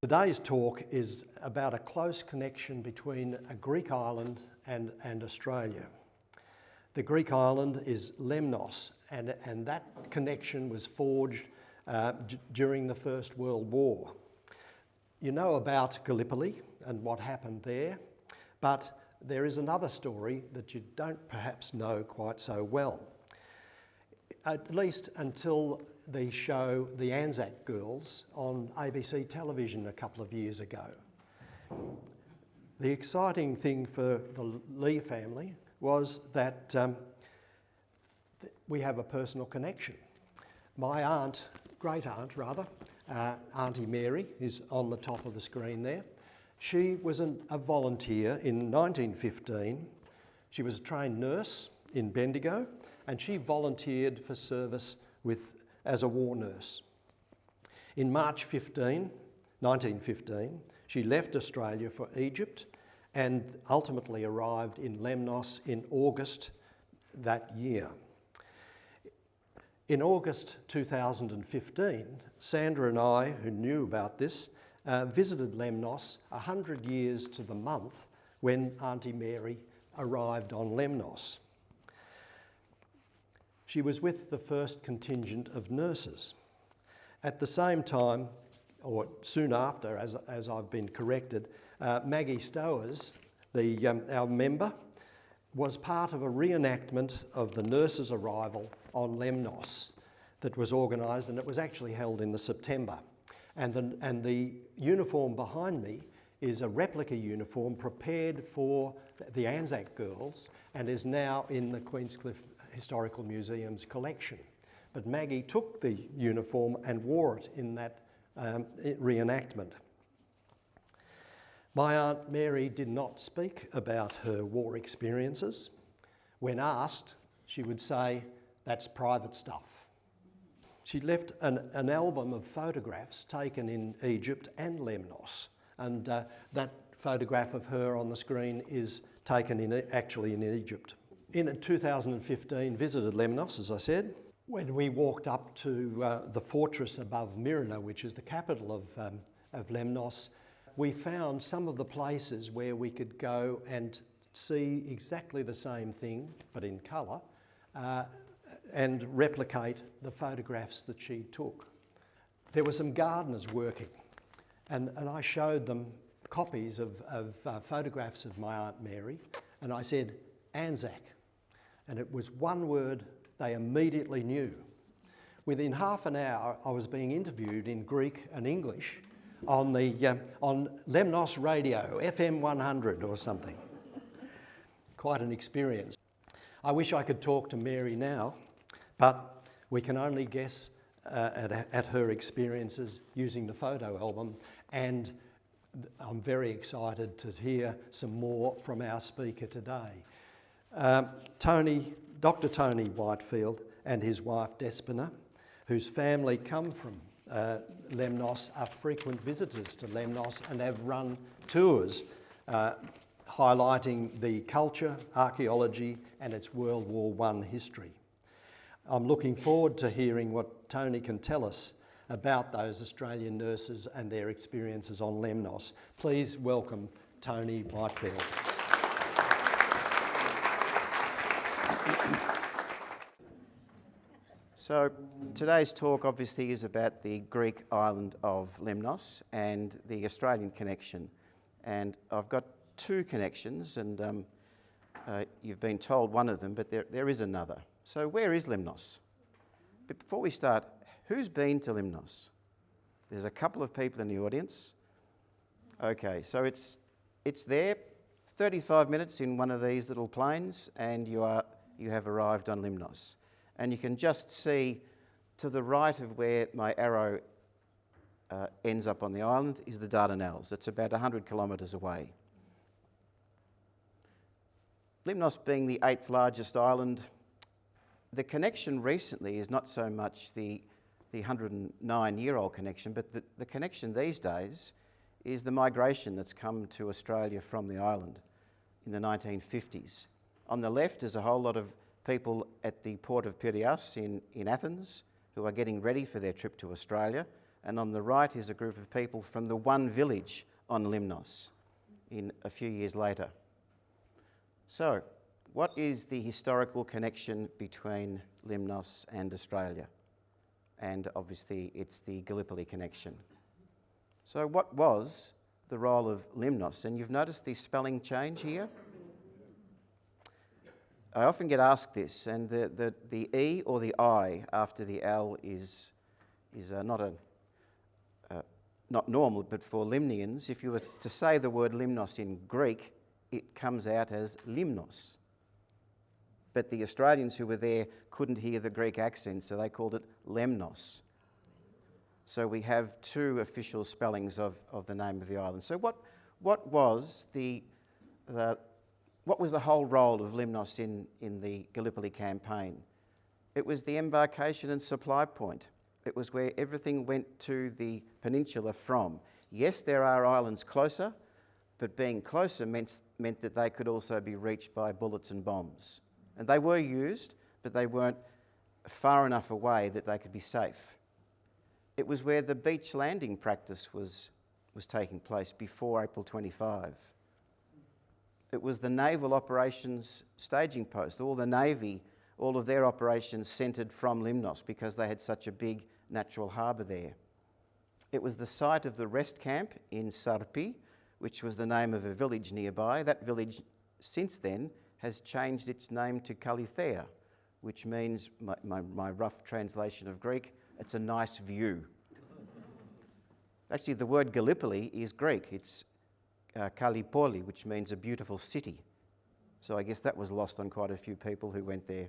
Today's talk is about a close connection between a Greek island and Australia. The Greek island is Lemnos, and that connection was forged during the First World War. You know about Gallipoli and what happened there, but there is another story that you don't perhaps know quite so well, at least until the show The ANZAC Girls on ABC television a couple of years ago. The exciting thing for the Lee family was that we have a personal connection. My aunt, great aunt rather, Auntie Mary, is on the top of the screen there. She was a volunteer in 1915. She was a trained nurse in Bendigo, and she volunteered for service as a war nurse. In March 1915, she left Australia for Egypt and ultimately arrived in Lemnos in August that year. In August 2015, Sandra and I, who knew about this, visited Lemnos 100 years to the month when Auntie Mary arrived on Lemnos. She was with the first contingent of nurses. At the same time, or soon after, as I've been corrected, Maggie Stowers, our member, was part of a reenactment of the nurses' arrival on Lemnos that was organised, and it was actually held in September. And the uniform behind me is a replica uniform prepared for the ANZAC Girls and is now in the Queenscliffe Historical Museum's collection. But Maggie took the uniform and wore it in that reenactment. My Aunt Mary did not speak about her war experiences. When asked, she would say, "That's private stuff." She left an album of photographs taken in Egypt and Lemnos, and that photograph of her on the screen is taken actually in Egypt. In 2015, visited Lemnos, as I said. When we walked up to the fortress above Myrina, which is the capital of Lemnos, we found some of the places where we could go and see exactly the same thing, but in colour, and replicate the photographs that she took. There were some gardeners working, and I showed them copies of photographs of my Aunt Mary, and I said, "ANZAC." And it was one word they immediately knew. Within half an hour, I was being interviewed in Greek and English on Lemnos Radio, FM 100 or something. Quite an experience. I wish I could talk to Mary now, but we can only guess at her experiences using the photo album, and I'm very excited to hear some more from our speaker today. Dr Tony Whitefield and his wife Despina, whose family come from Lemnos, are frequent visitors to Lemnos and have run tours highlighting the culture, archaeology and its World War I history. I'm looking forward to hearing what Tony can tell us about those Australian nurses and their experiences on Lemnos. Please welcome Tony Whitefield. So today's talk obviously is about the Greek island of Lemnos and the Australian connection. And I've got two connections, and you've been told one of them, but there is another. So where is Lemnos? But before we start, who's been to Lemnos? There's a couple of people in the audience. Okay, so it's there, 35 minutes in one of these little planes, and you have arrived on Lemnos. And you can just see to the right of where my arrow ends up on the island is the Dardanelles. It's about 100 kilometres away. Lemnos being the 8th largest island, the connection recently is not so much the 109-year-old connection, but the connection these days is the migration that's come to Australia from the island in the 1950s. On the left is a whole lot of people at the port of Piraeus in Athens who are getting ready for their trip to Australia, and on the right is a group of people from the one village on Lemnos in a few years later. So, what is the historical connection between Lemnos and Australia? And obviously it's the Gallipoli connection. So what was the role of Lemnos? And you've noticed the spelling change here? I often get asked this, and the E or the I after the L is not normal, but for Lemnians, if you were to say the word Lemnos in Greek, it comes out as Limnos. But the Australians who were there couldn't hear the Greek accent, so they called it Lemnos. So we have two official spellings of the name of the island. So what was the whole role of Lemnos in the Gallipoli campaign? It was the embarkation and supply point. It was where everything went to the peninsula from. Yes, there are islands closer, but being closer meant that they could also be reached by bullets and bombs. And they were used, but they weren't far enough away that they could be safe. It was where the beach landing practice was taking place before April 25. It was the naval operations staging post. All the Navy, all of their operations centred from Lemnos because they had such a big natural harbour there. It was the site of the rest camp in Sarpi, which was the name of a village nearby. That village, since then, has changed its name to Kalithea, which means, my rough translation of Greek, it's a nice view. Actually, the word Gallipoli is Greek. It's Gallipoli, which means a beautiful city. So I guess that was lost on quite a few people who went there.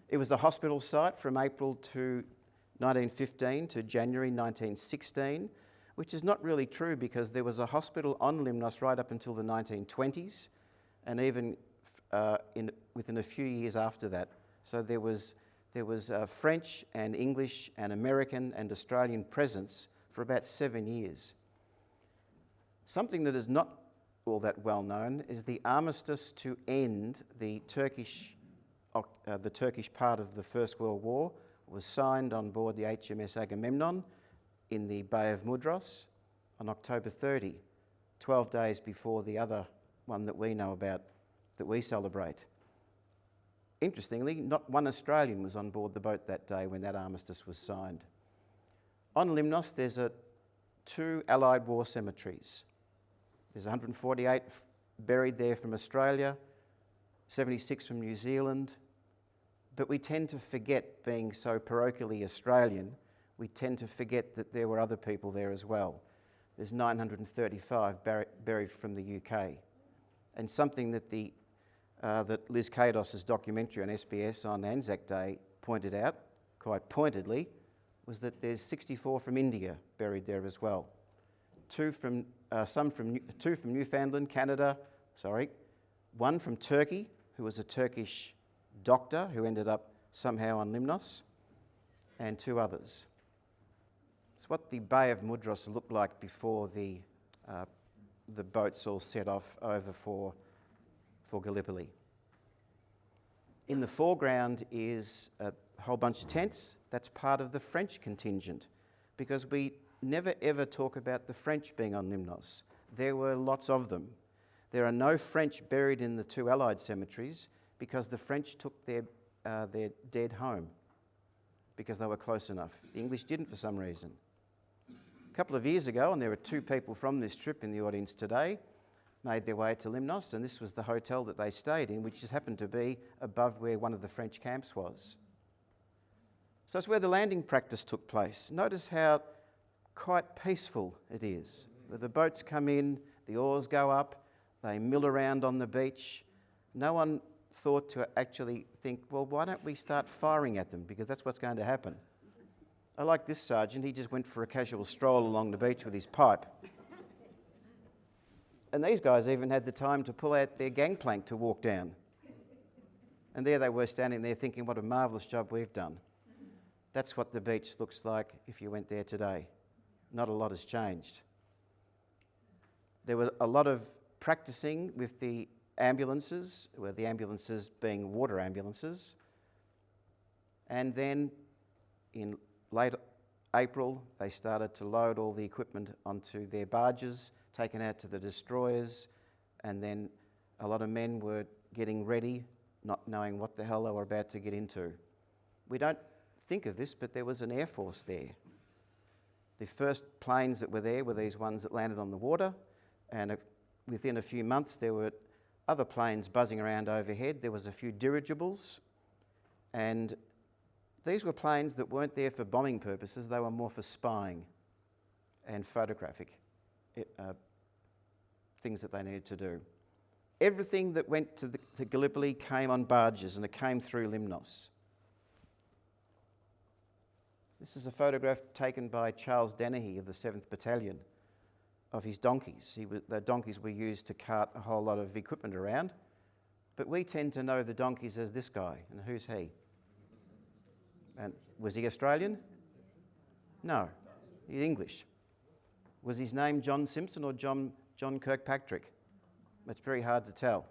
It was a hospital site from April 1915 to January 1916, which is not really true because there was a hospital on Lemnos right up until the 1920s, and even within a few years after that. So there was French and English and American and Australian presence for about 7 years. Something that is not all that well known is the armistice to end the Turkish part of the First World War was signed on board the HMS Agamemnon in the Bay of Mudros on October 30, 12 days before the other one that we know about, that we celebrate. Interestingly, not one Australian was on board the boat that day when that armistice was signed. On Lemnos, there's 2 Allied war cemeteries. There's 148 buried there from Australia, 76 from New Zealand, but we tend to forget, being so parochially Australian, we tend to forget that there were other people there as well. There's 935 buried from the UK. And something that that Liz Kados's documentary on SBS on ANZAC Day pointed out, quite pointedly, was that there's 64 from India buried there as well. 2 from Newfoundland, Canada, 1 from Turkey, who was a Turkish doctor who ended up somehow on Lemnos, and 2 others. It's what the Bay of Mudros looked like before the boats all set off over for Gallipoli. In the foreground is a whole bunch of tents. That's part of the French contingent, because we never ever talk about the French being on Lemnos. There were lots of them. There are no French buried in the 2 Allied cemeteries because the French took their dead home because they were close enough. The English didn't for some reason. A couple of years ago, and there are 2 people from this trip in the audience today, made their way to Lemnos, and this was the hotel that they stayed in, which just happened to be above where one of the French camps was. So it's where the landing practice took place. Notice how quite peaceful it is. Where the boats come in, the oars go up, they mill around on the beach. No one thought to actually think, well, why don't we start firing at them, because that's what's going to happen. I like this sergeant. He just went for a casual stroll along the beach with his pipe. And these guys even had the time to pull out their gangplank to walk down. And there they were standing there thinking, what a marvellous job we've done. That's what the beach looks like if you went there today. Not a lot has changed. There was a lot of practicing with the ambulances, where the ambulances being water ambulances. And then in late April, they started to load all the equipment onto their barges, taken out to the destroyers, and then a lot of men were getting ready, not knowing what the hell they were about to get into. We don't think of this, but there was an air force there. The first planes that were there were these ones that landed on the water, and within a few months there were other planes buzzing around overhead. There was a few dirigibles, and these were planes that weren't there for bombing purposes, they were more for spying and photographic things that they needed to do. Everything that went to Gallipoli came on barges, and it came through Lemnos. This is a photograph taken by Charles Dennehy of the 7th Battalion of his donkeys. The donkeys were used to cart a whole lot of equipment around, but we tend to know the donkeys as this guy. And who's he? And was he Australian? No, he's English. Was his name John Simpson or John Kirkpatrick? It's very hard to tell.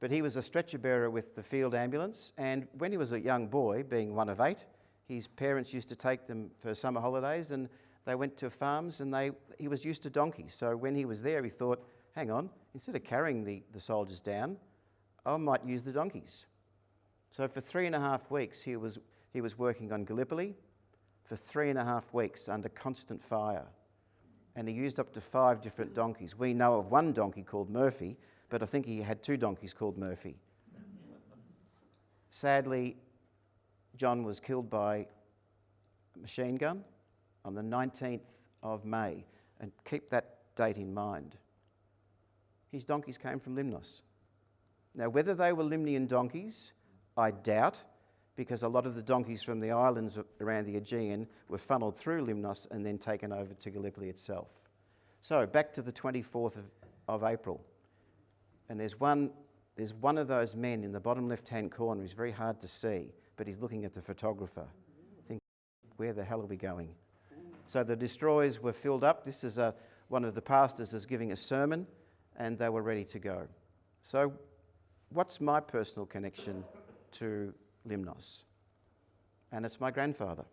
But he was a stretcher bearer with the field ambulance, and when he was a young boy, being one of 8, his parents used to take them for summer holidays, and they went to farms, and he was used to donkeys. So when he was there, he thought, hang on, instead of carrying the soldiers down, I might use the donkeys. So for 3.5 weeks, he was working on Gallipoli for 3.5 weeks under constant fire. And he used up to 5 different donkeys. We know of one donkey called Murphy, but I think he had 2 donkeys called Murphy. Sadly, John was killed by a machine gun on the 19th of May. And keep that date in mind. His donkeys came from Lemnos. Now, whether they were Limnian donkeys, I doubt, because a lot of the donkeys from the islands around the Aegean were funneled through Lemnos and then taken over to Gallipoli itself. So, back to the 24th of April. And there's one of those men in the bottom left-hand corner. He's very hard to see, but he's looking at the photographer. Think, where the hell are we going? So the destroyers were filled up. This is one of the pastors is giving a sermon, and they were ready to go. So what's my personal connection to Lemnos? And it's my grandfather.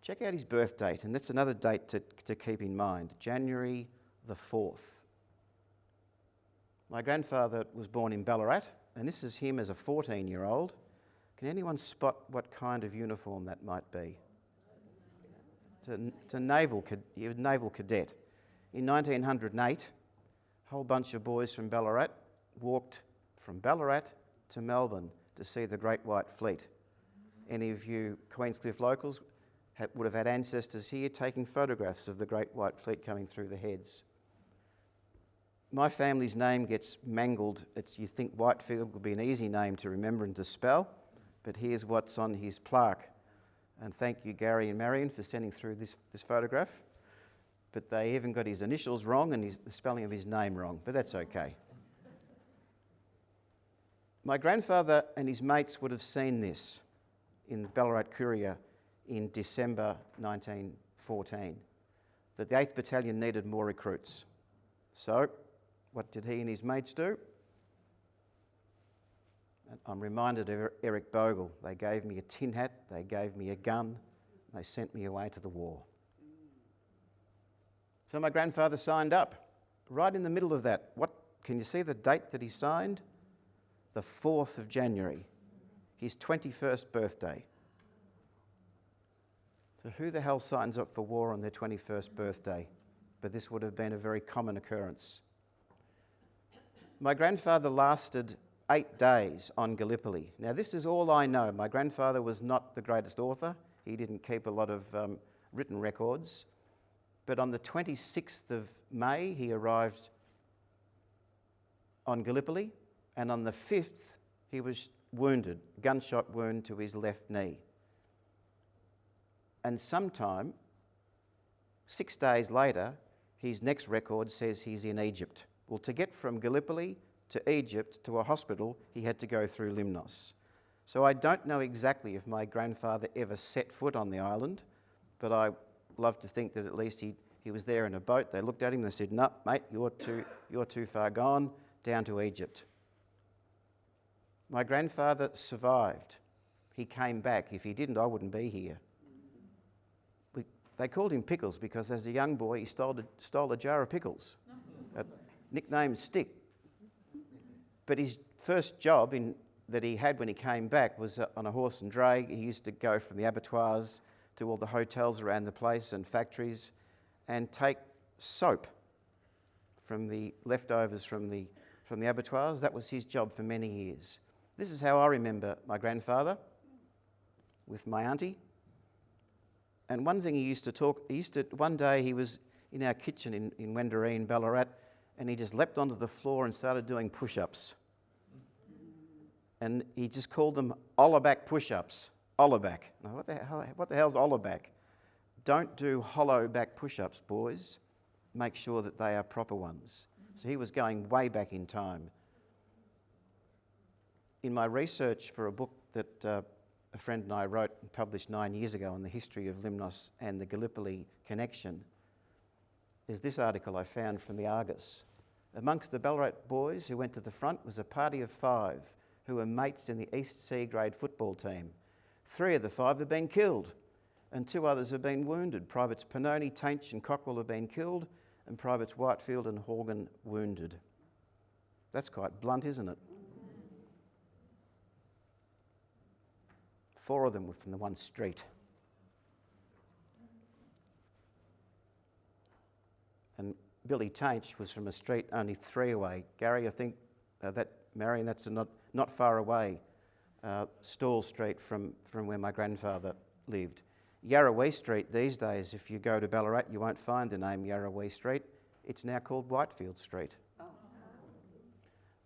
Check out his birth date, and that's another date to keep in mind, January the 4th. My grandfather was born in Ballarat, and this is him as a 14-year-old. Can anyone spot what kind of uniform that might be? It's a naval cadet. In 1908, a whole bunch of boys from Ballarat walked from Ballarat to Melbourne to see the Great White Fleet. Any of you Queenscliffe locals would have had ancestors here taking photographs of the Great White Fleet coming through the heads. My family's name gets mangled. You think Whitefield would be an easy name to remember and to spell, but here's what's on his plaque. And thank you, Gary and Marion, for sending through this photograph. But they even got his initials wrong and the spelling of his name wrong, but that's okay. My grandfather and his mates would have seen this in the Ballarat Courier in December 1914, that the 8th Battalion needed more recruits. So, what did he and his mates do? I'm reminded of Eric Bogle. They gave me a tin hat, they gave me a gun, they sent me away to the war. So my grandfather signed up. Right in the middle of that, can you see the date that he signed? The 4th of January, his 21st birthday. So who the hell signs up for war on their 21st birthday? But this would have been a very common occurrence. My grandfather lasted 8 days on Gallipoli. Now, this is all I know. My grandfather was not the greatest author. He didn't keep a lot of written records. But on the 26th of May, he arrived on Gallipoli, and on the 5th, he was wounded, gunshot wound to his left knee. And sometime, 6 days later, his next record says he's in Egypt. Well, to get from Gallipoli to Egypt to a hospital, he had to go through Lemnos. So I don't know exactly if my grandfather ever set foot on the island, but I love to think that at least he was there in a boat. They looked at him and they said, "No, mate, you're too far gone, down to Egypt." My grandfather survived. he came back. If he didn't, I wouldn't be here. They called him Pickles because as a young boy he stole a jar of pickles, nicknamed Stick. But his first job that he had when he came back was on a horse and dray. He used to go from the abattoirs to all the hotels around the place and factories and take soap from the leftovers from the abattoirs. That was his job for many years. This is how I remember my grandfather with my auntie. And one thing one day he was in our kitchen in Wendouree in Ballarat, and he just leapt onto the floor and started doing push-ups. And he just called them Olaback push-ups. Olaback. Now, what the hell's Olaback? Don't do hollow back push-ups, boys. Make sure that they are proper ones. So he was going way back in time. In my research for a book that a friend and I wrote and published 9 years ago on the history of Lemnos and the Gallipoli connection, is this article I found from the Argus. Amongst the Ballarat boys who went to the front was a party of 5 who were mates in the East C grade football team. 3 of the 5 have been killed and 2 others have been wounded. Privates Pannoni, Tainch and Cockrell have been killed and Privates Whitefield and Horgan wounded. That's quite blunt, isn't it? 4 of them were from the one street. And Billy Tainch was from a street only 3 away. Gary, I think Marion, that's not far away. Stall Street from where my grandfather lived. Yarrawee Street these days, if you go to Ballarat, you won't find the name Yarrawee Street. It's now called Whitefield Street. Oh.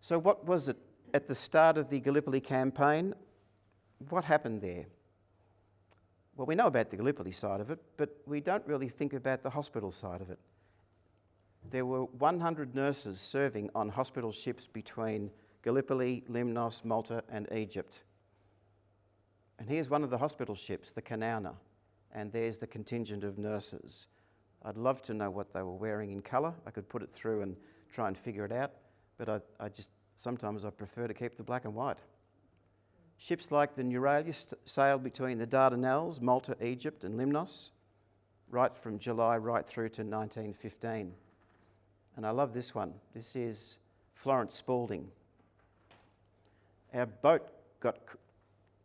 So what was it at the start of the Gallipoli campaign? What happened there? Well, we know about the Gallipoli side of it, but we don't really think about the hospital side of it. There were 100 nurses serving on hospital ships between Gallipoli, Lemnos, Malta and Egypt. And here's one of the hospital ships, the Kanowna, and there's the contingent of nurses. I'd love to know what they were wearing in colour. I could put it through and try and figure it out, but sometimes I prefer to keep the black and white. Ships like the Neuralia sailed between the Dardanelles, Malta, Egypt and Lemnos, right from July right through to 1915. And I love this one. This is Florence Spalding. Our boat got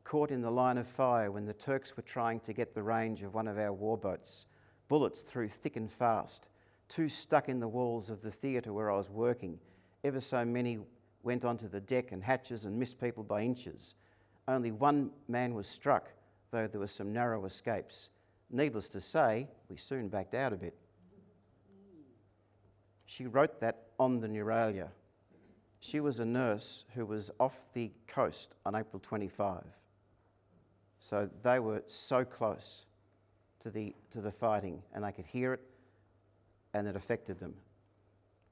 caught in the line of fire when the Turks were trying to get the range of one of our warboats. Bullets through thick and fast. 2 stuck in the walls of the theatre where I was working. Ever so many went onto the deck and hatches and missed people by inches. Only 1 man was struck, though there were some narrow escapes. Needless to say, we soon backed out a bit. She wrote that on the Neuralia. She was a nurse who was off the coast on April 25. So they were so close to the fighting, and they could hear it, and it affected them.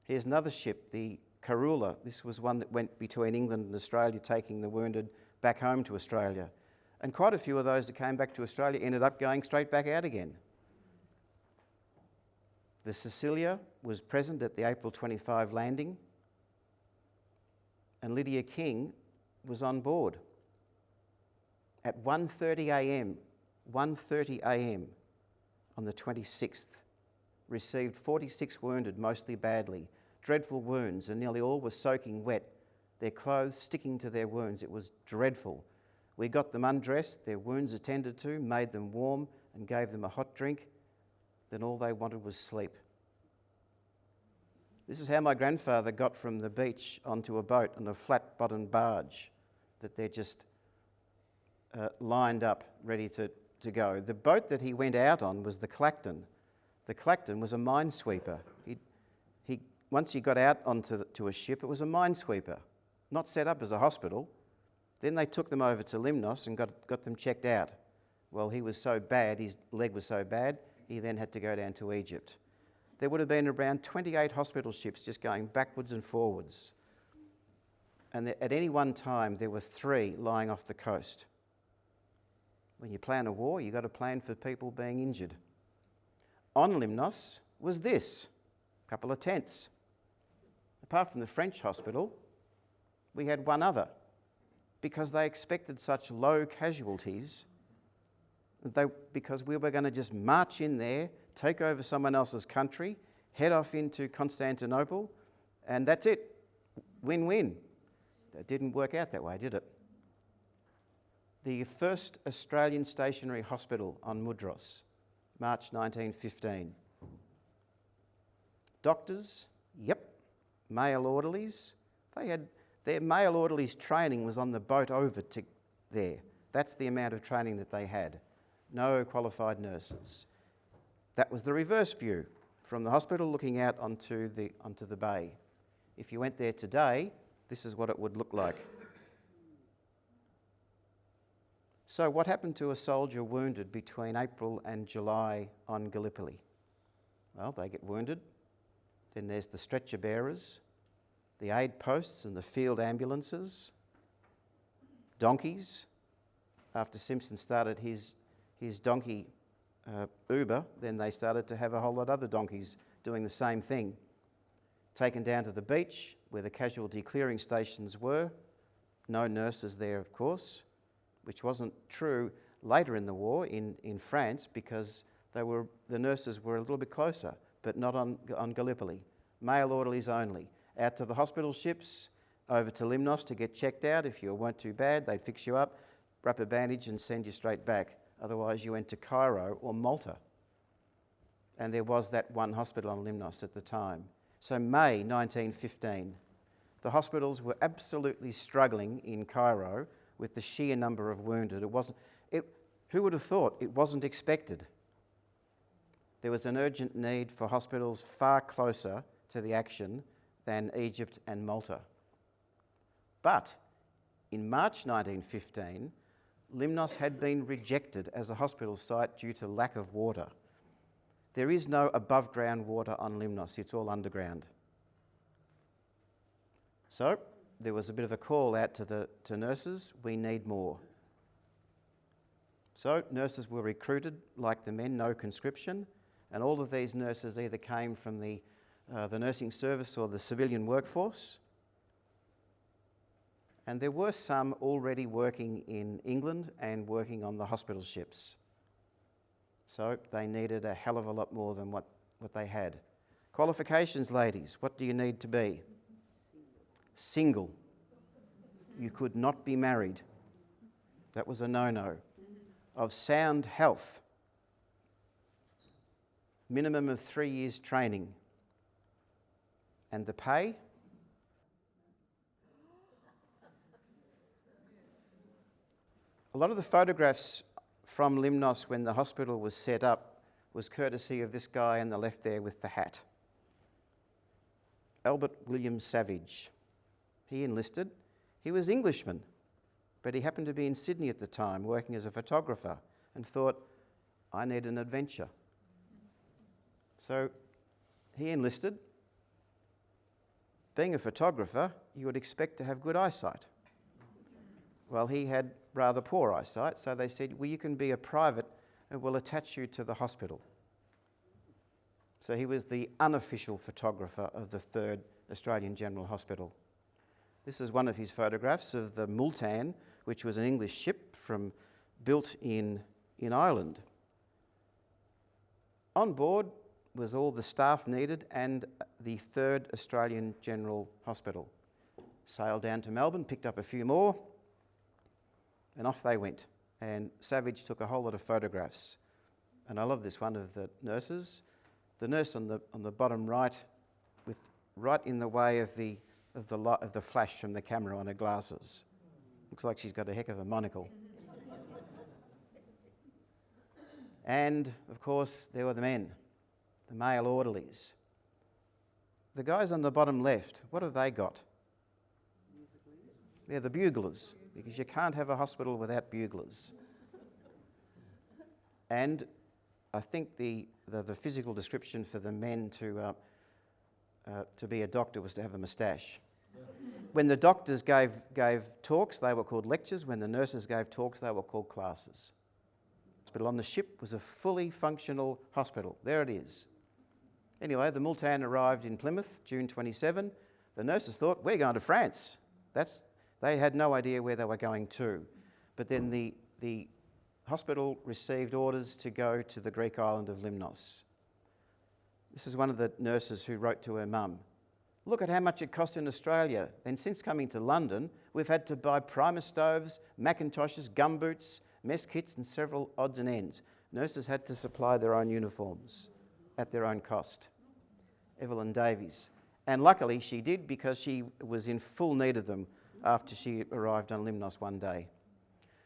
Here's another ship, the Karula. This was one that went between England and Australia, taking the wounded back home to Australia. And quite a few of those that came back to Australia ended up going straight back out again. The Cecilia was present at the April 25 landing, and Lydia King was on board. At 1:30 a.m. on the 26th, received 46 wounded, mostly badly, dreadful wounds, and nearly all were soaking wet, their clothes sticking to their wounds. It was dreadful. We got them undressed, their wounds attended to, made them warm and gave them a hot drink. Then all they wanted was sleep. This is how my grandfather got from the beach onto a boat on a flat-bottomed barge that they're just lined up, ready to go. The boat that he went out on was the Clacton. The Clacton was a minesweeper. Once he got out onto a ship, it was a minesweeper, not set up as a hospital. Then they took them over to Lemnos and got them checked out. Well, he was so bad, his leg was so bad, he then had to go down to Egypt. There would have been around 28 hospital ships just going backwards and forwards. And at any one time, there were 3 lying off the coast. When you plan a war, you've got to plan for people being injured. On Lemnos was this, a couple of tents. Apart from the French hospital, we had one other. because they expected such low casualties, because we were going to just march in there, take over someone else's country, head off into Constantinople, and that's it. Win-win. That didn't work out that way, did it? The first Australian stationary hospital on Mudros, March 1915. Doctors, yep. Male orderlies, their male orderlies training was on the boat over to there. That's the amount of training that they had. No qualified nurses. That was the reverse view from the hospital looking out onto the bay. If you went there today, this is what it would look like. So what happened to a soldier wounded between April and July on Gallipoli? Well, they get wounded. Then there's the stretcher bearers, the aid posts and the field ambulances, donkeys. After Simpson started his donkey Uber, then they started to have a whole lot of other donkeys doing the same thing. Taken down to the beach where the casualty clearing stations were. No nurses there, of course, which wasn't true later in the war in France, because the nurses were a little bit closer, but not on Gallipoli. Male orderlies only. Out to the hospital ships, over to Lemnos to get checked out. If you weren't too bad, they'd fix you up, wrap a bandage and send you straight back. Otherwise you went to Cairo or Malta. And there was that one hospital on Lemnos at the time. So May 1915, the hospitals were absolutely struggling in Cairo with the sheer number of wounded. Who would have thought? It wasn't expected. There was an urgent need for hospitals far closer to the action than Egypt and Malta. But in March 1915, Lemnos had been rejected as a hospital site due to lack of water. There is no above ground water on Lemnos, it's all underground. So there was a bit of a call out to nurses, we need more. So nurses were recruited like the men, no conscription, and all of these nurses either came from the nursing service or the civilian workforce. And there were some already working in England and working on the hospital ships. So they needed a hell of a lot more than what they had. Qualifications, ladies, what do you need to be? Single. You could not be married. That was a no-no. Of sound health. Minimum of 3 years training. And the pay? A lot of the photographs from Lemnos when the hospital was set up was courtesy of this guy on the left there with the hat. Albert William Savage. He enlisted. He was Englishman, but he happened to be in Sydney at the time working as a photographer and thought, I need an adventure. So he enlisted. Being a photographer, you would expect to have good eyesight. Well, he had rather poor eyesight, so they said, well, you can be a private and we'll attach you to the hospital. So he was the unofficial photographer of the 3rd Australian General Hospital. This is one of his photographs of the Multan, which was an English ship built in Ireland. On board was all the staff needed and the 3rd Australian General Hospital. Sailed down to Melbourne, picked up a few more, and off they went. And Savage took a whole lot of photographs. And I love this one of the nurses. The nurse on the bottom right, right in the way of the flash from the camera on her glasses. Looks like she's got a heck of a monocle. And of course, there were the men, the male orderlies. The guys on the bottom left, what have they got? They're the buglers, because you can't have a hospital without buglers. And I think the physical description for the men to be a doctor was to have a moustache. When the doctors gave talks, they were called lectures. When the nurses gave talks, they were called classes. The hospital on the ship was a fully functional hospital. There it is. Anyway, the Multan arrived in Plymouth, June 27. The nurses thought, we're going to France. They had no idea where they were going to. But then the hospital received orders to go to the Greek island of Lemnos. This is one of the nurses who wrote to her mum. Look at how much it costs in Australia. And since coming to London, we've had to buy primer stoves, Macintoshes, gumboots, mess kits and several odds and ends. Nurses had to supply their own uniforms at their own cost. Evelyn Davies. And luckily she did, because she was in full need of them after she arrived on Lemnos one day.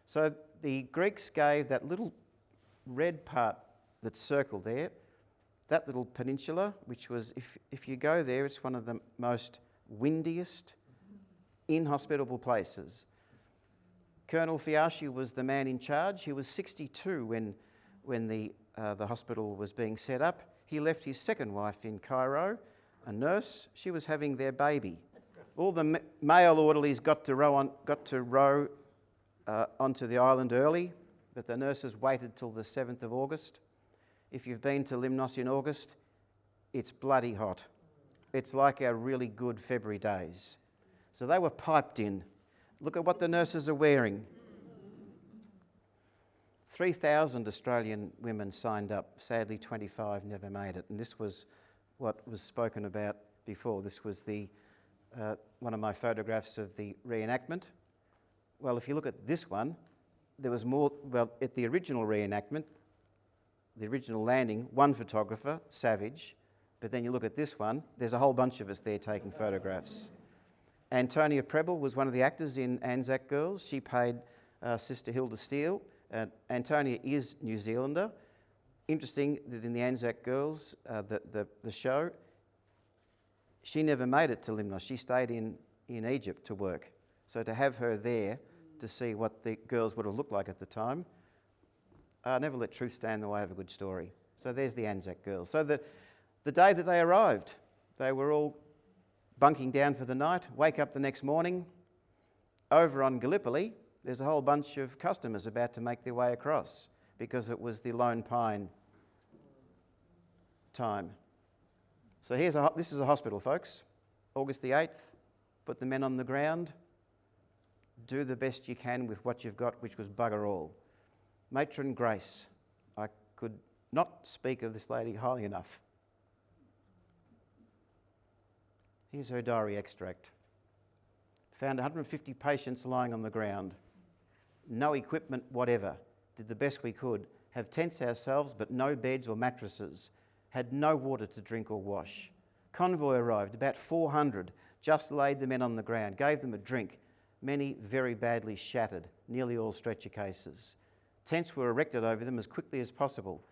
So the Greeks gave that little red part that's circled there, that little peninsula, which was, if you go there, it's one of the most windiest, inhospitable places. Colonel Fiaschi was the man in charge. He was 62 when the hospital was being set up. He left his second wife in Cairo, a nurse. She was having their baby. All the male orderlies got to row onto the island early, but the nurses waited till the 7th of August. If you've been to Lemnos in August, it's bloody hot. It's like our really good February days. So they were piped in. Look at what the nurses are wearing. 3,000 Australian women signed up. Sadly, 25 never made it. And this was what was spoken about before. This was one of my photographs of the reenactment. Well, if you look at this one, there was more. Well, at the original reenactment, the original landing, one photographer, Savage, but then you look at this one, there's a whole bunch of us there taking photographs. Antonia Preble was one of the actors in ANZAC Girls. She played Sister Hilda Steele. Antonia is New Zealander. Interesting that in the ANZAC Girls, the show, she never made it to Lemnos. She stayed in Egypt to work. So to have her there to see what the girls would have looked like at the time, never let truth stand in the way of a good story. So there's the ANZAC Girls. So the day that they arrived, they were all bunking down for the night, wake up the next morning. Over on Gallipoli, there's a whole bunch of customers about to make their way across because it was the Lone Pine time. So this is a hospital, folks. August the 8th, put the men on the ground. Do the best you can with what you've got, which was bugger all. Matron Grace. I could not speak of this lady highly enough. Here's her diary extract. Found 150 patients lying on the ground. No equipment whatever. Did the best we could. Have tents ourselves, but no beds or mattresses. Had no water to drink or wash. Convoy arrived, about 400. Just laid the men on the ground. Gave them a drink. Many very badly shattered. Nearly all stretcher cases. Tents were erected over them as quickly as possible.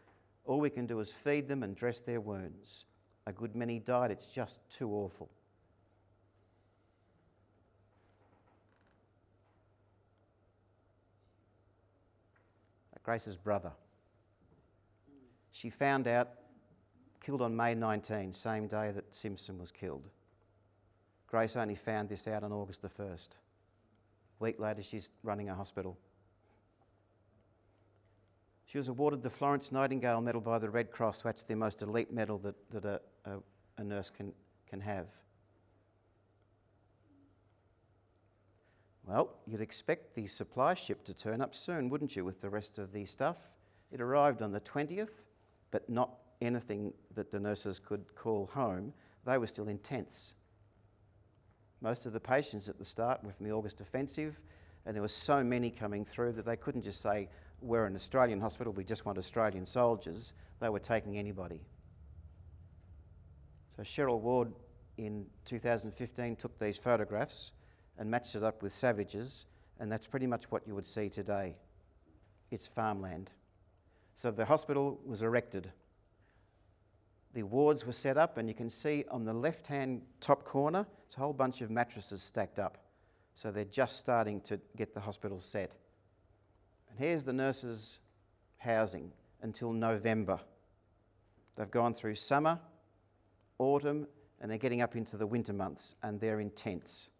All we can do is feed them and dress their wounds. A good many died. It's just too awful. Grace's brother. She found out, killed on May 19, same day that Simpson was killed. Grace only found this out on August the 1st. A week later, she's running a hospital. She was awarded the Florence Nightingale Medal by the Red Cross. That's the most elite medal that a nurse can have. Well, you'd expect the supply ship to turn up soon, wouldn't you, with the rest of the stuff? It arrived on the 20th, but not anything that the nurses could call home. They were still in tents. Most of the patients at the start were from the August Offensive, and there were so many coming through that they couldn't just say, we're an Australian hospital, we just want Australian soldiers. They were taking anybody. So Cheryl Ward in 2015 took these photographs and matched it up with Savage's, and that's pretty much what you would see today. It's farmland. So the hospital was erected. The wards were set up, and you can see on the left-hand top corner, it's a whole bunch of mattresses stacked up. So they're just starting to get the hospital set. And here's the nurses' housing until November. They've gone through summer, autumn, and they're getting up into the winter months, and they're in tents.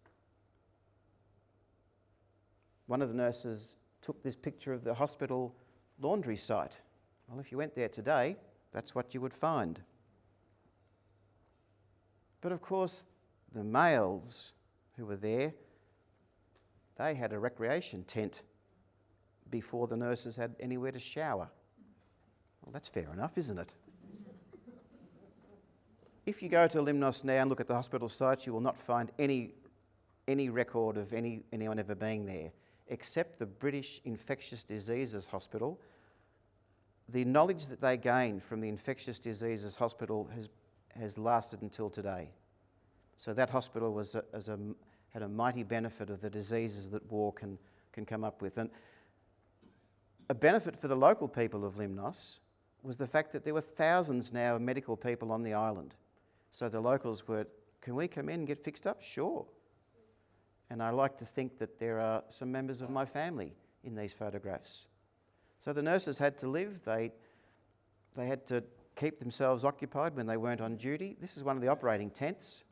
One of the nurses took this picture of the hospital laundry site. Well, if you went there today, that's what you would find. But of course, the males who were there they had a recreation tent before the nurses had anywhere to shower. Well, that's fair enough, isn't it? If you go to Lemnos now and look at the hospital sites, you will not find any record of anyone ever being there, except the British Infectious Diseases Hospital. The knowledge that they gained from the Infectious Diseases Hospital has lasted until today. So that hospital had a mighty benefit of the diseases that war can come up with. And a benefit for the local people of Lemnos was the fact that there were thousands now of medical people on the island. So the locals were, can we come in and get fixed up? Sure. And I like to think that there are some members of my family in these photographs. So the nurses had to live, they had to keep themselves occupied when they weren't on duty. This is one of the operating tents.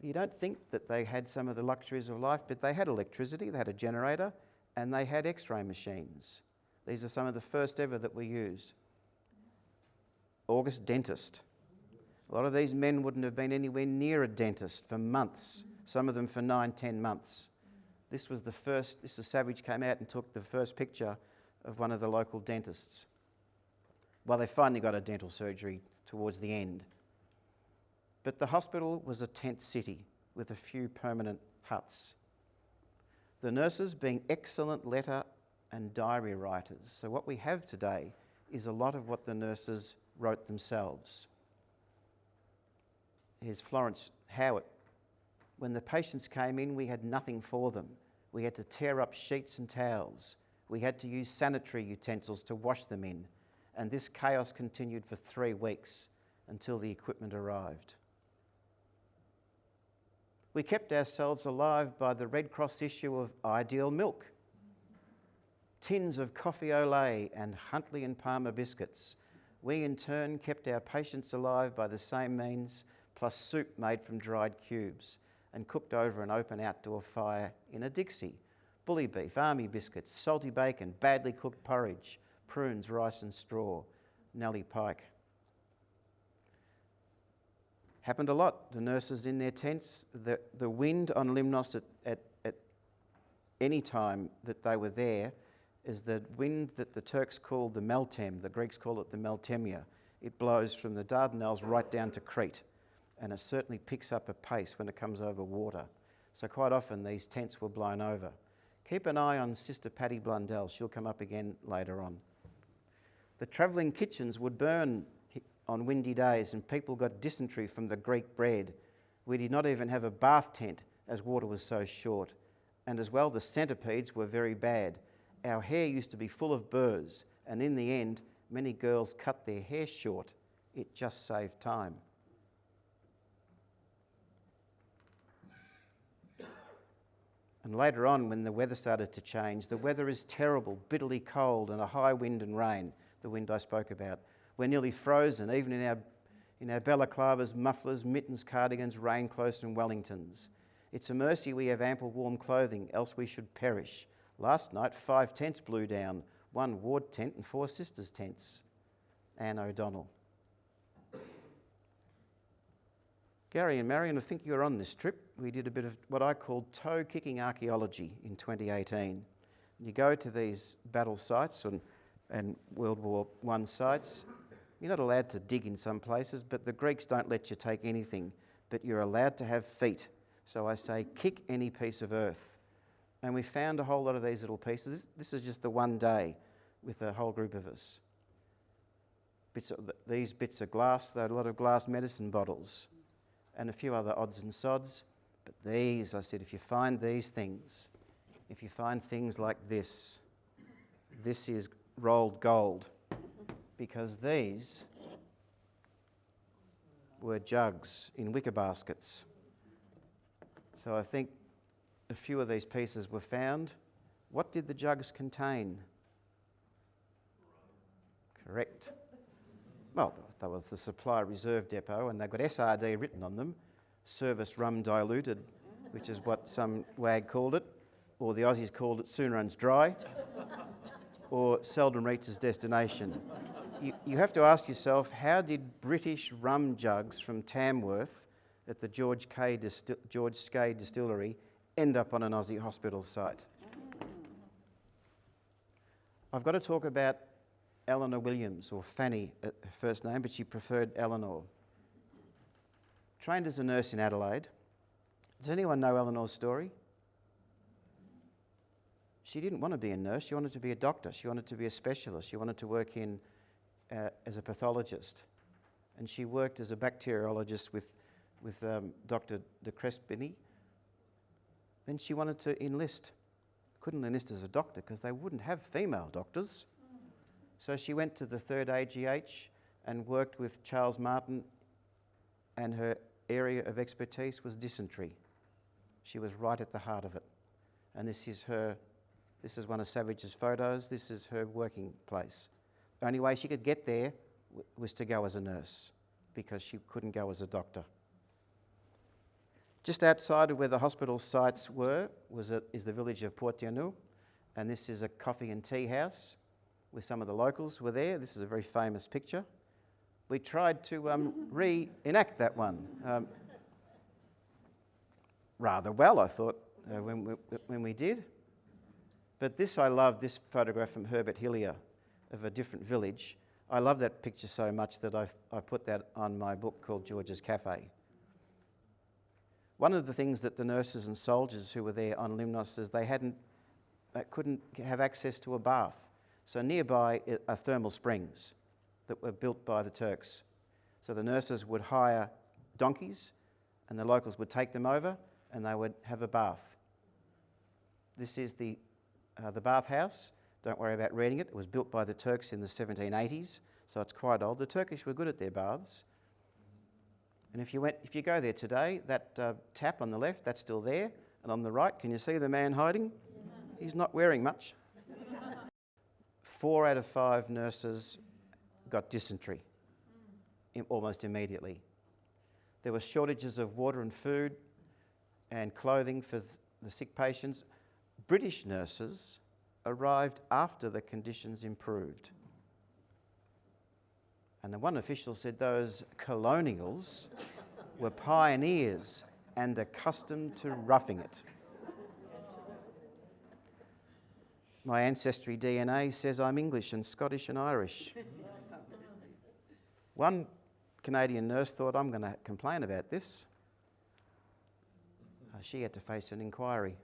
You don't think that they had some of the luxuries of life, but they had electricity, they had a generator, and they had X-ray machines. These are some of the first ever that were used. August dentist. A lot of these men wouldn't have been anywhere near a dentist for months, some of them for 9-10 months. This was the first, Mr. Savage came out and took the first picture of one of the local dentists. Well, they finally got a dental surgery towards the end. But the hospital was a tent city with a few permanent huts. The nurses being excellent letter and diary writers. So what we have today is a lot of what the nurses wrote themselves. Here's Florence Howard. When the patients came in, we had nothing for them. We had to tear up sheets and towels. We had to use sanitary utensils to wash them in. And this chaos continued for 3 weeks until the equipment arrived. We kept ourselves alive by the Red Cross issue of Ideal Milk, tins of coffee au lait and Huntley and Palmer biscuits. We in turn kept our patients alive by the same means, plus soup made from dried cubes and cooked over an open outdoor fire in a Dixie. Bully beef, army biscuits, salty bacon, badly cooked porridge, prunes, rice and straw, Nellie pike. Happened a lot. The nurses in their tents, the wind on Lemnos at any time that they were there is the wind that the Turks called the Meltem, the Greeks call it the Meltemia. It blows from the Dardanelles right down to Crete, and it certainly picks up a pace when it comes over water. So quite often these tents were blown over. Keep an eye on Sister Patty Blundell. She'll come up again later on. The travelling kitchens would burn on windy days and people got dysentery from the Greek bread. We did not even have a bath tent as water was so short. And as well, the centipedes were very bad. Our hair used to be full of burrs, and in the end, many girls cut their hair short. It just saved time. And later on, when the weather started to change, the weather is terrible, bitterly cold, and a high wind and rain, the wind I spoke about. We're nearly frozen, even in our balaclavas, mufflers, mittens, cardigans, raincoats and Wellingtons. It's a mercy we have ample warm clothing, else we should perish. Last night, 5 tents blew down, 1 ward tent and 4 sisters' tents. Anne O'Donnell. Gary and Marion, I think you were on this trip. We did a bit of what I called toe-kicking archaeology in 2018. You go to these battle sites and World War I sites. You're not allowed to dig in some places, but the Greeks don't let you take anything, but you're allowed to have feet. So I say, kick any piece of earth. And we found a whole lot of these little pieces. This is just the one day with a whole group of us. These bits of glass, there are a lot of glass medicine bottles and a few other odds and sods. But these, I said, if you find these things, if you find things like this is rolled gold, because these were jugs in wicker baskets. So I think a few of these pieces were found. What did the jugs contain? Correct. Well, they were the supply reserve depot, and they've got SRD written on them, service rum diluted, which is what some wag called it, or the Aussies called it soon runs dry, or seldom reaches destination. You have to ask yourself, how did British rum jugs from Tamworth at the George Skay Distillery end up on an Aussie hospital site. I've got to talk about Eleanor Williams, or Fanny at her first name, but she preferred Eleanor. Trained as a nurse in Adelaide. Does anyone know Eleanor's story? She didn't want to be a nurse, she wanted to be a doctor, she wanted to be a specialist, she wanted to work as a pathologist. And she worked as a bacteriologist with Dr de Crespigny. Then she wanted to enlist. Couldn't enlist as a doctor because they wouldn't have female doctors. So she went to the 3rd AGH and worked with Charles Martin, and her area of expertise was dysentery. She was right at the heart of it. And this is one of Savage's photos. This is her working place. The only way she could get there was to go as a nurse, because she couldn't go as a doctor. Just outside of where the hospital sites were is the village of Port-Dianu, and this is a coffee and tea house where some of the locals were there. This is a very famous picture. We tried to reenact that one rather well, I thought, when we did. But I love this photograph from Herbert Hillier of a different village. I love that picture so much that I put that on my book called George's Cafe. One of the things that the nurses and soldiers who were there on Lemnos is they couldn't have access to a bath. So nearby are thermal springs that were built by the Turks. So the nurses would hire donkeys and the locals would take them over and they would have a bath. This is the bathhouse. Don't worry about reading it. It was built by the Turks in the 1780s, so it's quite old. The Turkish were good at their baths. And if you go there today, that tap on the left, that's still there. And on the right, can you see the man hiding? He's not wearing much. 4 out of 5 nurses got dysentery almost immediately. There were shortages of water and food and clothing for the sick patients. British nurses arrived after the conditions improved. And the one official said those colonials were pioneers and accustomed to roughing it. My ancestry DNA says I'm English and Scottish and Irish. One Canadian nurse thought, I'm going to complain about this. She had to face an inquiry.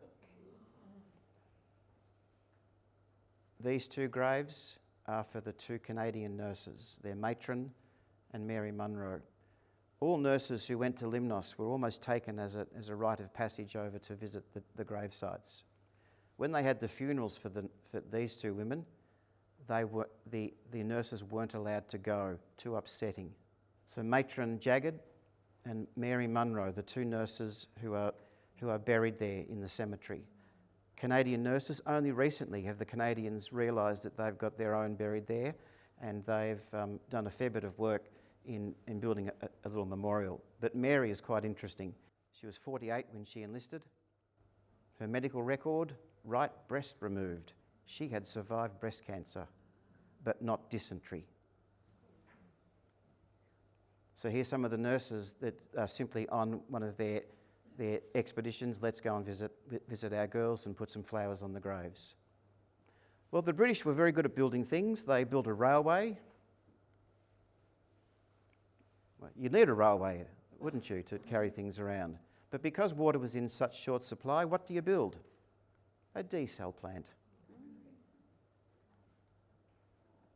These 2 graves are for the 2 Canadian nurses. They're Matron and Mary Munro. All nurses who went to Lemnos were almost taken as a rite of passage over to visit the grave sites. When they had the funerals for these 2 women, the nurses weren't allowed to go. Too upsetting. So Matron Jagged and Mary Munro, the 2 nurses who are buried there in the cemetery. Canadian nurses, only recently have the Canadians realised that they've got their own buried there, and they've done a fair bit of work in building a little memorial. But Mary is quite interesting. She was 48 when she enlisted. Her medical record, right breast removed. She had survived breast cancer, but not dysentery. So here's some of the nurses that are simply on one of their expeditions. Let's go and visit our girls and put some flowers on the graves. Well, the British were very good at building things. They built a railway. Well, you'd need a railway, wouldn't you, to carry things around? But because water was in such short supply, what do you build? A desal plant.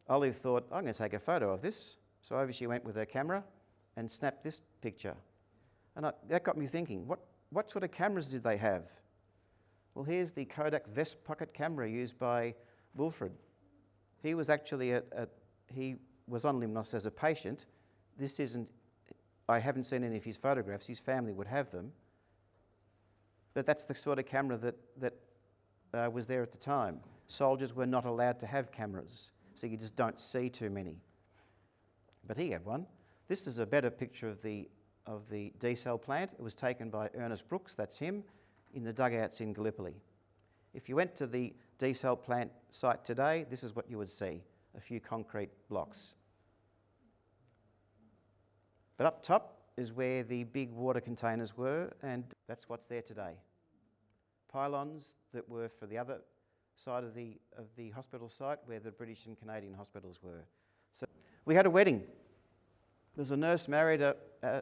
Olive thought, I'm going to take a photo of this. So over she went with her camera and snapped this picture. And that got me thinking, what sort of cameras did they have? Well, here's the Kodak vest pocket camera used by Wilfred. He was actually he was on Lemnos as a patient. I haven't seen any of his photographs. His family would have them. But that's the sort of camera that was there at the time. Soldiers were not allowed to have cameras, so you just don't see too many. But he had one. This is a better picture of the desal plant. It was taken by Ernest Brooks, that's him, in the dugouts in Gallipoli. If you went to the desal plant site today, this is what you would see, a few concrete blocks. But up top is where the big water containers were, and that's what's there today. pylons that were for the other side of the hospital site where the British and Canadian hospitals were. So we had a wedding. There was a nurse married a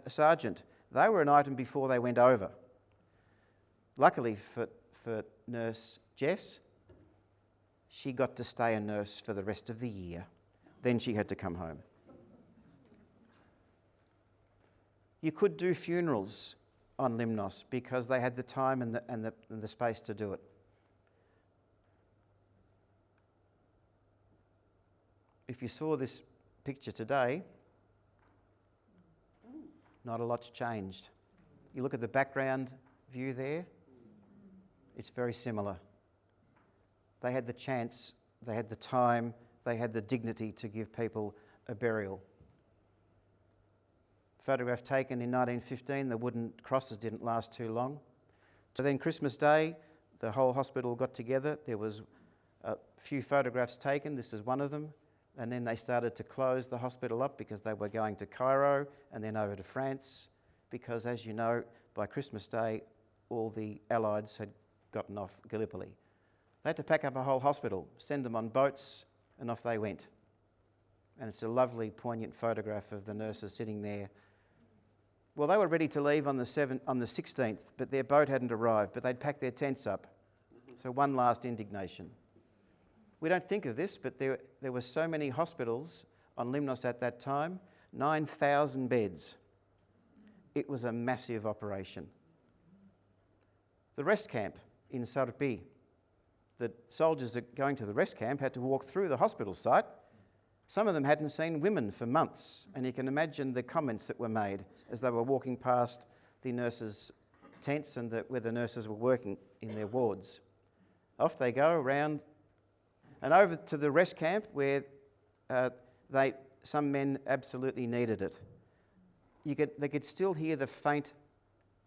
sergeant. They were an item before they went over. Luckily for Nurse Jess, she got to stay a nurse for the rest of the year. Then she had to come home. You could do funerals on Lemnos because they had the time and the space to do it. If you saw this picture today, not a lot's changed. You look at the background view there, it's very similar. They had the chance, they had the time, they had the dignity to give people a burial. Photograph taken in 1915, the wooden crosses didn't last too long. So then Christmas Day, the whole hospital got together. There was a few photographs taken. This is one of them. And then they started to close the hospital up because they were going to Cairo and then over to France because, as you know, by Christmas Day, all the Allies had gotten off Gallipoli. They had to pack up a whole hospital, send them on boats, and off they went. And it's a lovely, poignant photograph of the nurses sitting there. Well, they were ready to leave on the 16th, but their boat hadn't arrived, but they'd packed their tents up. So one last indignation. We don't think of this, but there were so many hospitals on Lemnos at that time, 9,000 beds. It was a massive operation. The rest camp in Sarpi, the soldiers that going to the rest camp had to walk through the hospital site. Some of them hadn't seen women for months, and you can imagine the comments that were made as they were walking past the nurses' tents and where the nurses were working in their wards. Off they go around and over to the rest camp where some men absolutely needed it. They could still hear the faint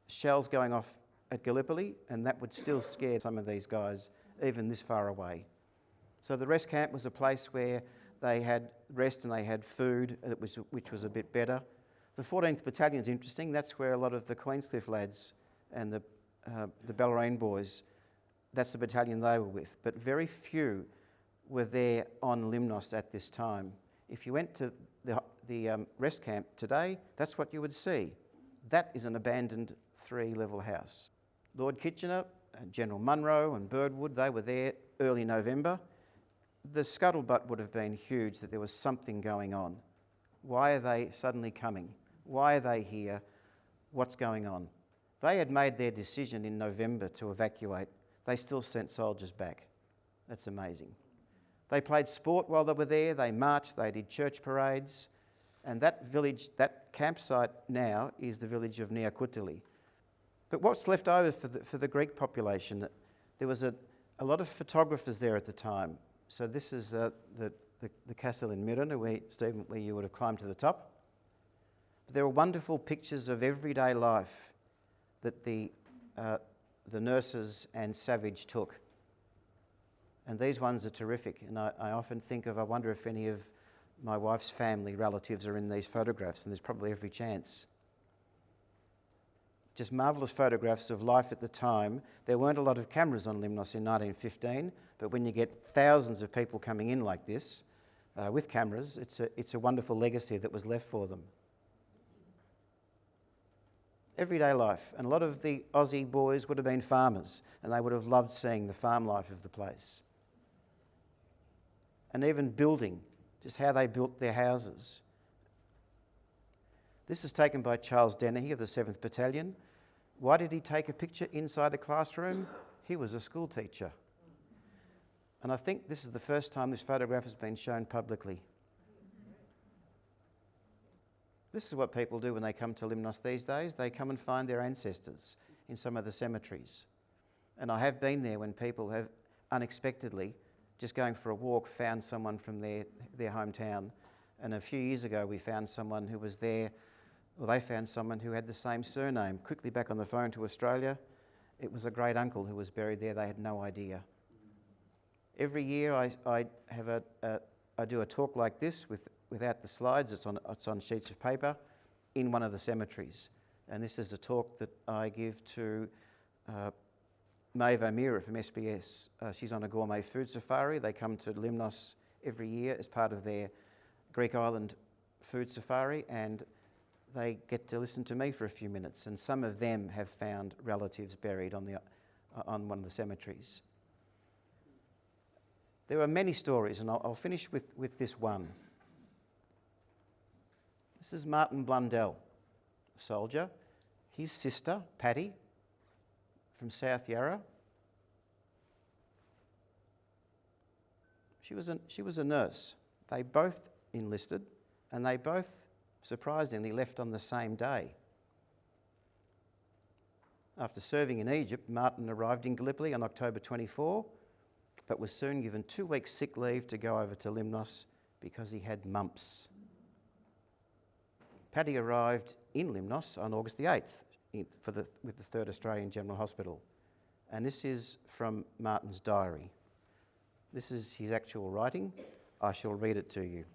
shells going off at Gallipoli, and that would still scare some of these guys, even this far away. So the rest camp was a place where they had rest and they had food, which was a bit better. The 14th Battalion is interesting. That's where a lot of the Queenscliffe lads and the Bellarine boys, that's the battalion they were with. But very few were there on Lemnos at this time. If you went to the rest camp today, that's what you would see. That is an abandoned 3-level house. Lord Kitchener, General Munro and Birdwood, they were there early November. The scuttlebutt would have been huge that there was something going on. Why are they suddenly coming? Why are they here? What's going on? They had made their decision in November to evacuate. They still sent soldiers back. That's amazing. They played sport while they were there. They marched, they did church parades. And that village, that campsite now is the village of Niakutili. But what's left over for the Greek population? There was a lot of photographers there at the time. So this is the castle in Mirona, Stephen, where you would have climbed to the top. But there are wonderful pictures of everyday life that the nurses and Savage took. And these ones are terrific. And I often think I wonder if any of my wife's family relatives are in these photographs, and there's probably every chance. Just marvellous photographs of life at the time. There weren't a lot of cameras on Lemnos in 1915, but when you get thousands of people coming in like this with cameras, it's a wonderful legacy that was left for them. Everyday life. And a lot of the Aussie boys would have been farmers, and they would have loved seeing the farm life of the place. And even building, just how they built their houses. This is taken by Charles Dennehy of the 7th Battalion. Why did he take a picture inside a classroom? He was a school teacher. And I think this is the first time this photograph has been shown publicly. This is what people do when they come to Lemnos these days. They come and find their ancestors in some of the cemeteries. And I have been there when people have unexpectedly, just going for a walk, found someone from their hometown. And a few years ago we found someone who was there, or they found someone who had the same surname. Quickly back on the phone to Australia, it was a great uncle who was buried there. They had no idea. Every year I do a talk like this without the slides. It's on sheets of paper in one of the cemeteries. And this is a talk that I give to Maeve O'Meara from SBS. She's on a gourmet food safari. They come to Lemnos every year as part of their Greek Island food safari, and they get to listen to me for a few minutes, and some of them have found relatives buried on one of the cemeteries. There are many stories, and I'll finish with this one. This is Martin Blundell, a soldier. His sister, Patty, from South Yarra. She was a nurse. They both enlisted, and they both, surprisingly, left on the same day. After serving in Egypt, Martin arrived in Gallipoli on October 24, but was soon given 2 weeks sick leave to go over to Lemnos because he had mumps. Patty arrived in Lemnos on August the 8th with the 3rd Australian General Hospital. And this is from Martin's diary. This is his actual writing. I shall read it to you.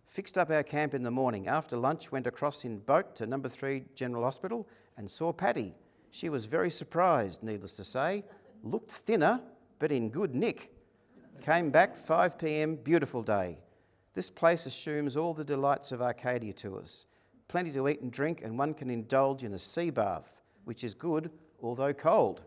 Fixed up our camp in the morning. After lunch, went across in boat to number 3 General Hospital and saw Patty. She was very surprised, needless to say. Looked thinner, but in good nick. Came back 5 p.m, beautiful day. This place assumes all the delights of Arcadia to us. Plenty to eat and drink, and one can indulge in a sea bath, which is good, although cold.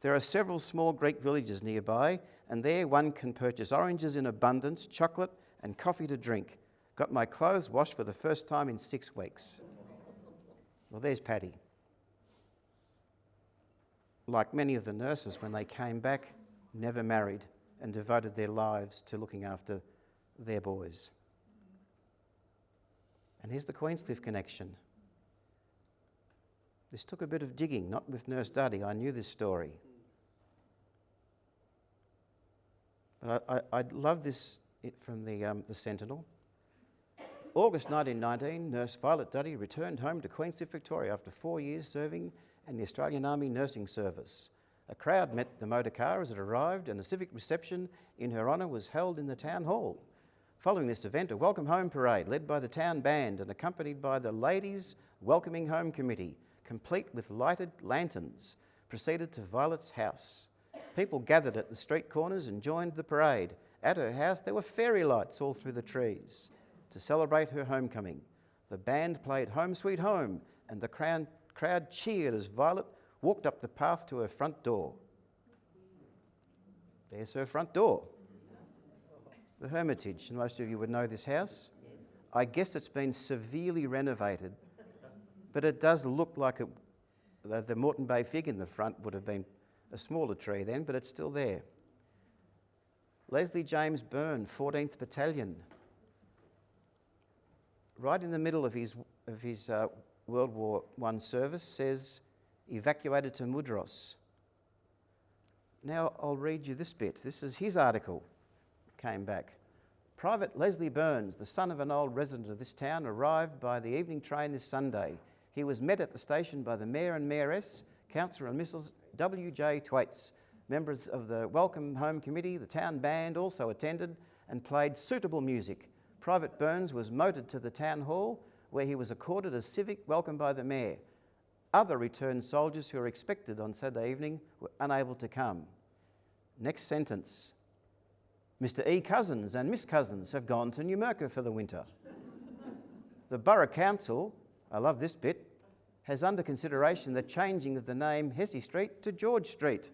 There are several small Greek villages nearby, and there one can purchase oranges in abundance, chocolate and coffee to drink. Got my clothes washed for the first time in 6 weeks. Well, there's Patty. Like many of the nurses, when they came back, never married and devoted their lives to looking after their boys. And here's the Queenscliffe connection. This took a bit of digging, not with Nurse Duddy. I knew this story. But I love this from the Sentinel. August 1919, Nurse Violet Duddy returned home to Queenscliffe, Victoria after 4 years serving in the Australian Army Nursing Service. A crowd met the motor car as it arrived, and a civic reception in her honour was held in the town hall. Following this event, a welcome home parade led by the town band and accompanied by the Ladies Welcoming Home Committee, complete with lighted lanterns, proceeded to Violet's house. People gathered at the street corners and joined the parade. At her house, there were fairy lights all through the trees. To celebrate her homecoming, the band played Home Sweet Home, and the crowd cheered as Violet walked up the path to her front door. There's her front door. The Hermitage, and most of you would know this house. I guess it's been severely renovated, but it does look like the Moreton Bay fig in the front would have been a smaller tree then, but it's still there. Leslie James Byrne, 14th Battalion, right in the middle of his World War I service, says, evacuated to Mudros. Now I'll read you this bit. This is his article. Came back. Private Leslie Burns, the son of an old resident of this town, arrived by the evening train this Sunday. He was met at the station by the Mayor and Mayoress, Councillor and Mrs. W.J. Twaits. Members of the Welcome Home Committee, the town band also attended and played suitable music. Private Burns was motored to the town hall, where he was accorded a civic welcome by the Mayor. Other returned soldiers who were expected on Saturday evening were unable to come. Next sentence. Mr. E. Cousins and Miss Cousins have gone to Numurkah for the winter. The Borough Council, I love this bit, has under consideration the changing of the name Hesse Street to George Street.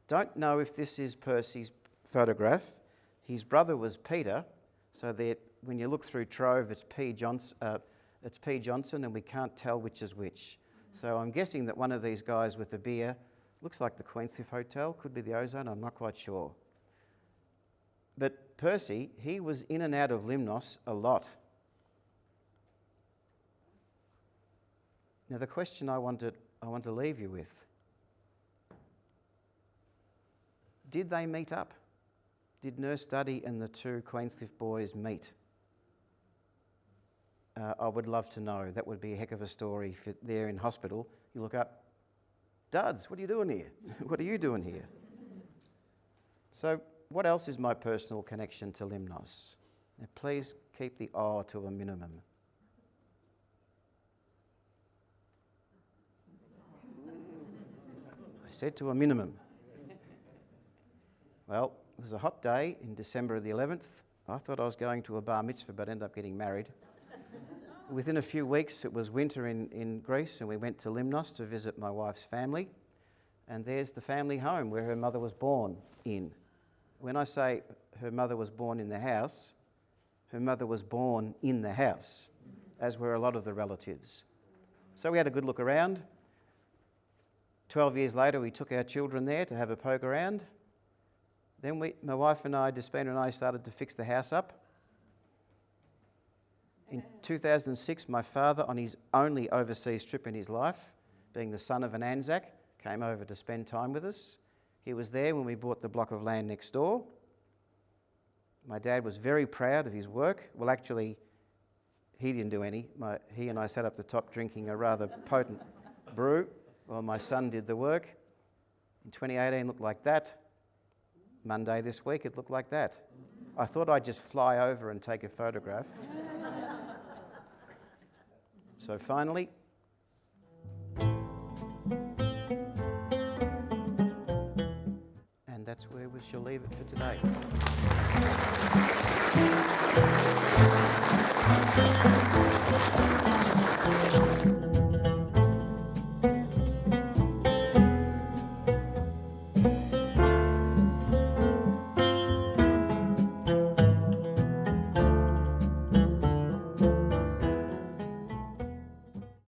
Don't know if this is Percy's photograph. His brother was Peter, so that when you look through Trove, it's P. Johnson, and we can't tell which is which. So I'm guessing that one of these guys with the beer looks like the Queenscliffe Hotel, could be the Ozone, I'm not quite sure. But Percy, he was in and out of Lemnos a lot. Now the question I want to leave you with, did they meet up? Did Nurse Duddy and the 2 Queenscliffe boys meet? I would love to know. That would be a heck of a story if they're in hospital. You look up, Duds, what are you doing here? What are you doing here? So what else is my personal connection to Lemnos? Now please keep the awe to a minimum. said to a minimum. Well, it was a hot day in December the 11th. I thought I was going to a bar mitzvah, but ended up getting married. Within a few weeks, it was winter in Greece, and we went to Lemnos to visit my wife's family. And there's the family home where her mother was born in. When I say her mother was born in the house, her mother was born in the house, as were a lot of the relatives. So we had a good look around. 12 years later, we took our children there to have a poke around. Then my wife and I, Despina and I, started to fix the house up. In 2006, my father, on his only overseas trip in his life, being the son of an ANZAC, came over to spend time with us. He was there when we bought the block of land next door. My dad was very proud of his work. Well, actually, he didn't do any. He and I sat up the top drinking a rather potent brew while my son did the work. In 2018, it looked like that. Monday this week, it looked like that. I thought I'd just fly over and take a photograph. So finally, and that's where we shall leave it for today.